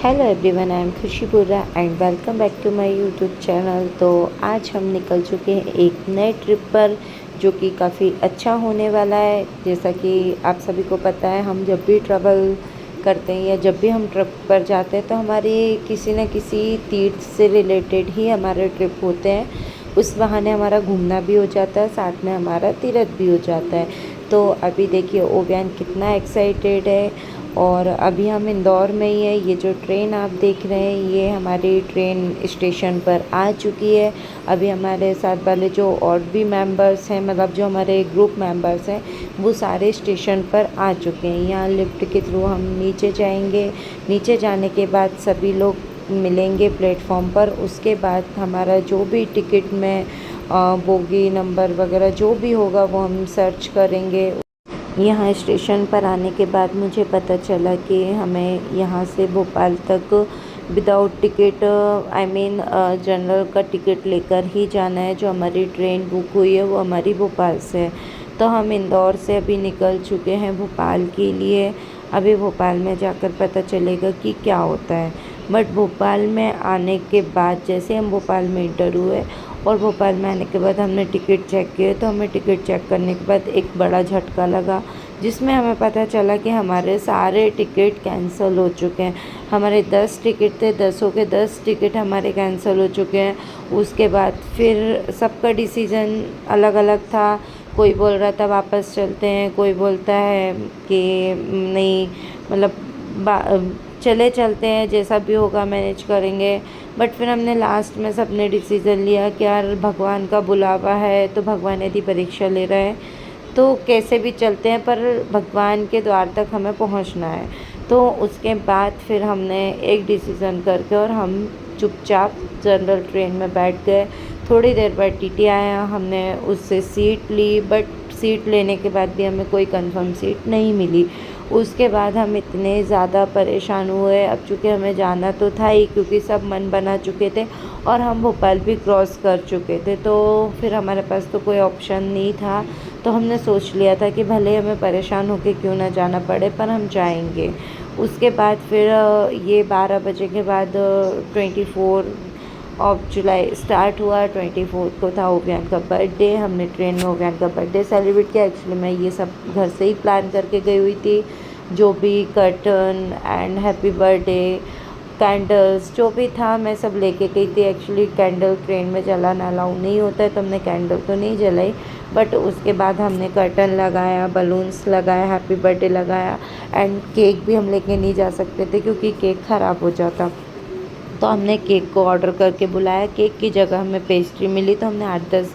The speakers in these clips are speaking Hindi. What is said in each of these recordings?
Hello everyone, I am Khushi Burra and welcome back to my YouTube channel. तो आज हम निकल चुके हैं एक नए ट्रिप पर, जो कि काफ़ी अच्छा होने वाला है। जैसा कि आप सभी को पता है, हम जब भी ट्रैवल करते हैं या जब भी हम ट्रिप पर जाते हैं तो हमारे किसी न किसी तीर्थ से रिलेटेड ही हमारे ट्रिप होते हैं। उस बहाने हमारा घूमना भी हो जाता है, साथ में हमारा तीर्थ भी हो जाता है। तो अभी देखिए ओवियन कितना एक्साइटेड है। और अभी हम इंदौर में ही है। ये जो ट्रेन आप देख रहे हैं, ये हमारी ट्रेन स्टेशन पर आ चुकी है। अभी हमारे साथ वाले जो और भी मेंबर्स हैं, मतलब जो हमारे ग्रुप मेंबर्स हैं, वो सारे स्टेशन पर आ चुके हैं। यहाँ लिफ्ट के थ्रू हम नीचे जाएंगे। नीचे जाने के बाद सभी लोग मिलेंगे प्लेटफॉर्म पर। उसके बाद हमारा जो भी टिकट में बोगी नंबर वगैरह जो भी होगा वो हम सर्च करेंगे। यहाँ स्टेशन पर आने के बाद मुझे पता चला कि हमें यहाँ से भोपाल तक without ticket, I mean general का टिकट लेकर ही जाना है। जो हमारी ट्रेन बुक हुई है वो हमारी भोपाल से है। तो हम इंदौर से अभी निकल चुके हैं भोपाल के लिए। अभी भोपाल में जाकर पता चलेगा कि क्या होता है। बट भोपाल में आने के बाद, जैसे हम भोपाल में इंटर हुए और भोपाल में आने के बाद हमने टिकट चेक किए, तो हमें टिकट चेक करने के बाद एक बड़ा झटका लगा, जिसमें हमें पता चला कि हमारे सारे टिकट कैंसिल हो चुके हैं। हमारे 10 टिकट थे, 10 के 10 टिकट हमारे कैंसिल हो चुके हैं। उसके बाद फिर सबका डिसीज़न अलग अलग था। कोई बोल रहा था वापस चलते हैं, कोई बोलता है कि नहीं, मतलब चले चलते हैं, जैसा भी होगा मैनेज करेंगे। बट फिर हमने लास्ट में सबने डिसीज़न लिया कि यार भगवान का बुलावा है, तो भगवान यदि परीक्षा ले रहे हैं तो कैसे भी चलते हैं, पर भगवान के द्वार तक हमें पहुंचना है। तो उसके बाद फिर हमने एक डिसीज़न करके और हम चुपचाप जनरल ट्रेन में बैठ गए। थोड़ी देर बाद टीटी आया, हमने उससे सीट ली, बट सीट लेने के बाद भी हमें कोई कंफर्म सीट नहीं मिली। उसके बाद हम इतने ज़्यादा परेशान हुए। अब चूँकि हमें जाना तो था ही, क्योंकि सब मन बना चुके थे और हम भोपाल भी क्रॉस कर चुके थे, तो फिर हमारे पास तो कोई ऑप्शन नहीं था। तो हमने सोच लिया था कि भले हमें परेशान होके क्यों ना जाना पड़े, पर हम जाएंगे। उसके बाद फिर ये 12 बजे के बाद 24 ऑफ जुलाई स्टार्ट हुआ। 24 को था ओवियन का बर्थडे। हमने ट्रेन में ओवियन का बर्थडे सेलिब्रेट किया। एक्चुअली मैं ये सब घर से ही प्लान करके गई हुई थी। जो भी curtain and happy birthday candles जो भी था मैं सब लेके गई थी। एक्चुअली कैंडल ट्रेन में जलाना अलाउ नहीं होता है, तो हमने कैंडल तो नहीं जलाई, बट उसके बाद हमने कर्टन लगाया, बलून्स लगाया, हैप्पी बर्थडे लगाया। एंड केक भी हम लेके नहीं जा सकते थे क्योंकि केक ख़राब हो जाता। तो हमने केक को ऑर्डर करके बुलाया। केक की जगह हमें पेस्ट्री मिली, तो हमने 8-10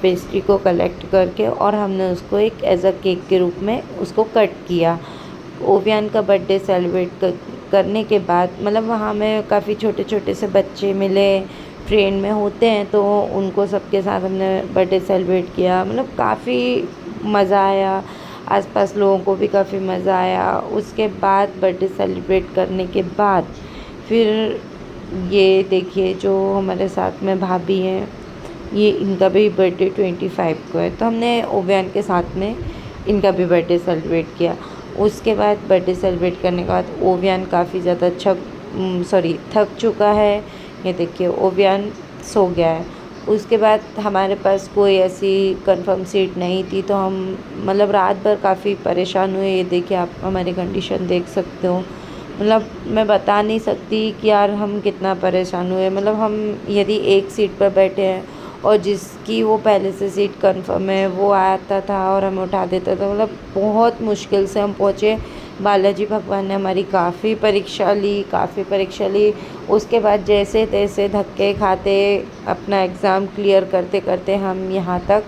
पेस्ट्री को कलेक्ट करके और हमने उसको एक एज अ केक के रूप में उसको कट किया। ओवियन का बर्थडे सेलिब्रेट करने के बाद, मतलब वहाँ में काफ़ी छोटे छोटे से बच्चे मिले, ट्रेन में होते हैं, तो उनको सबके साथ हमने बर्थडे सेलिब्रेट किया। मतलब काफ़ी मज़ा आया, आसपास लोगों को भी काफ़ी मज़ा आया। उसके बाद बर्थडे सेलिब्रेट करने के बाद फिर ये देखिए जो हमारे साथ में भाभी हैं, ये इनका भी बर्थडे 25 को है, तो हमने ओवियन के साथ में इनका भी बर्थडे सेलिब्रेट किया। उसके बाद बर्थडे सेलिब्रेट करने के बाद ओवियन काफ़ी ज़्यादा थक चुका है। ये देखिए ओवियन सो गया है। उसके बाद हमारे पास कोई ऐसी कंफर्म सीट नहीं थी, तो हम मतलब रात भर काफ़ी परेशान हुए। ये देखिए आप हमारी कंडीशन देख सकते हो। मतलब मैं बता नहीं सकती कि यार हम कितना परेशान हुए। मतलब हम यदि एक सीट पर बैठे हैं और जिसकी वो पहले से सीट कंफर्म है वो आता था और हमें उठा देता था, मतलब बहुत मुश्किल से हम पहुँचे। बालाजी भगवान ने हमारी काफ़ी परीक्षा ली। उसके बाद जैसे तैसे धक्के खाते अपना एग्ज़ाम क्लियर करते करते हम यहाँ तक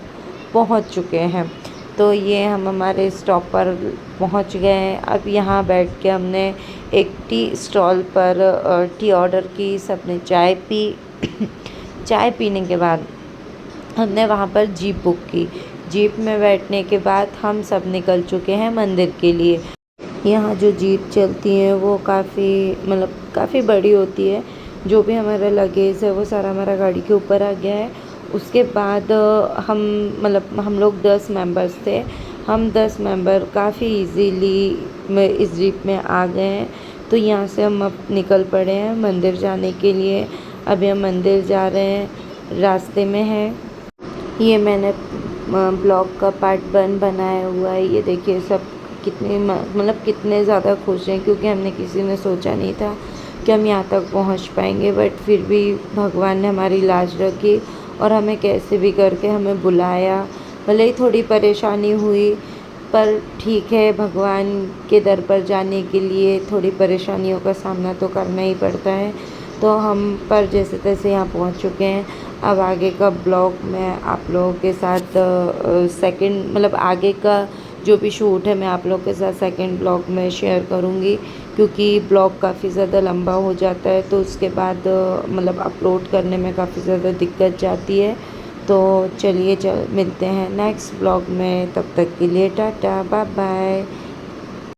पहुँच चुके हैं। तो ये हम हमारे स्टॉप पर पहुँच गए हैं। अब यहाँ बैठ के हमने एक टी स्टॉल पर टी ऑर्डर की, सबने चाय पी। चाय पीने के बाद हमने वहाँ पर जीप बुक की। जीप में बैठने के बाद हम सब निकल चुके हैं मंदिर के लिए। यहाँ जो जीप चलती है वो काफ़ी बड़ी होती है। जो भी हमारा लगेज है वो सारा हमारा गाड़ी के ऊपर आ गया है। उसके बाद हम लोग 10 मेंबर्स थे। हम 10 मेंबर काफ़ी इजीली में इस जीप में आ गए हैं। तो यहाँ से हम अब निकल पड़े हैं मंदिर जाने के लिए। अभी हम मंदिर जा रहे हैं, रास्ते में हैं। ये मैंने ब्लॉग का पार्ट 1 बनाया हुआ है। ये देखिए सब कितने मतलब कितने ज़्यादा खुश हैं, क्योंकि हमने किसी ने सोचा नहीं था कि हम यहाँ तक पहुँच पाएंगे, बट फिर भी भगवान ने हमारी लाज रखी और हमें कैसे भी करके हमें बुलाया। भले ही थोड़ी परेशानी हुई, पर ठीक है, भगवान के दर पर जाने के लिए थोड़ी परेशानियों का सामना तो करना ही पड़ता है। तो हम पर जैसे तैसे यहाँ पहुँच चुके हैं। अब आगे का ब्लॉग मैं आप लोगों के साथ सेकंड मतलब आगे का जो भी शूट है मैं आप लोगों के साथ सेकंड ब्लॉग में शेयर करूँगी, क्योंकि ब्लॉग काफ़ी ज़्यादा लंबा हो जाता है तो उसके बाद मतलब अपलोड करने में काफ़ी ज़्यादा दिक्कत जाती है। तो चलिए मिलते हैं नेक्स्ट ब्लॉग में, तब तक के लिए टाटा बाय बाय।